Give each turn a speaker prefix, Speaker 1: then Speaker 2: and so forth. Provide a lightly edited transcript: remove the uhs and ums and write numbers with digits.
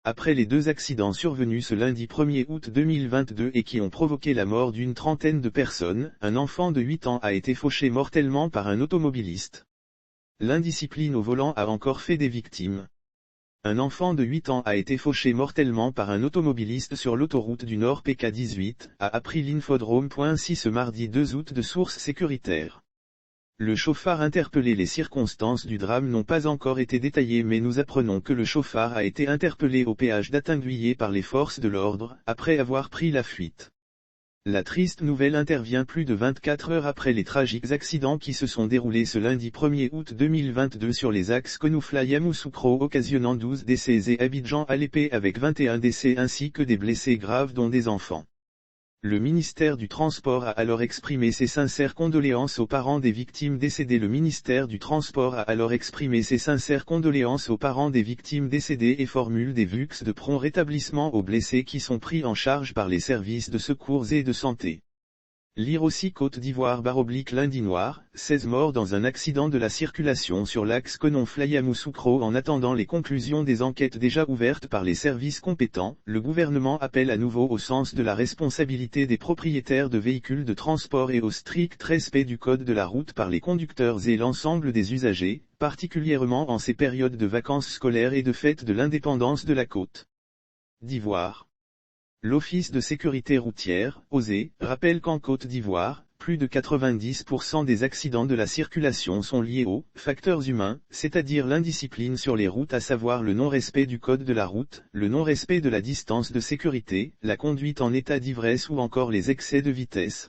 Speaker 1: Après les deux accidents survenus ce lundi 1er août 2022 et qui ont provoqué la mort d'une trentaine de personnes, un enfant de 8 ans a été fauché mortellement par un automobiliste. L'indiscipline au volant a encore fait des victimes. Un enfant de 8 ans a été fauché mortellement par un automobiliste sur l'autoroute du Nord PK18, a appris l'infodrome.si ce mardi 2 août de sources sécuritaires. Le chauffard interpellé. Les circonstances du drame n'ont pas encore été détaillées, mais nous apprenons que le chauffard a été interpellé au péage d'Attinguillé par les forces de l'ordre, après avoir pris la fuite. La triste nouvelle intervient plus de 24 heures après les tragiques accidents qui se sont déroulés ce lundi 1er août 2022 sur les axes Konofla-Yamoussoukro, occasionnant 12 décès, et Abidjan-Alépé avec 21 décès ainsi que des blessés graves dont des enfants. Le ministère du Transport a alors exprimé ses sincères condoléances aux parents des victimes décédées. Le ministère du Transport a alors exprimé ses sincères condoléances aux parents des victimes décédées et formule des vœux de prompt rétablissement aux blessés qui sont pris en charge par les services de secours et de santé. Lire aussi Côte d'Ivoire / lundi noir, 16 morts dans un accident de la circulation sur l'axe Konofla-Yamoussoukro. En attendant les conclusions des enquêtes déjà ouvertes par les services compétents, le gouvernement appelle à nouveau au sens de la responsabilité des propriétaires de véhicules de transport et au strict respect du code de la route par les conducteurs et l'ensemble des usagers, particulièrement en ces périodes de vacances scolaires et de fête de l'indépendance de la Côte d'Ivoire. L'Office de sécurité routière, OSE, rappelle qu'en Côte d'Ivoire, plus de 90% des accidents de la circulation sont liés aux facteurs humains, c'est-à-dire l'indiscipline sur les routes, à savoir le non-respect du code de la route, le non-respect de la distance de sécurité, la conduite en état d'ivresse ou encore les excès de vitesse.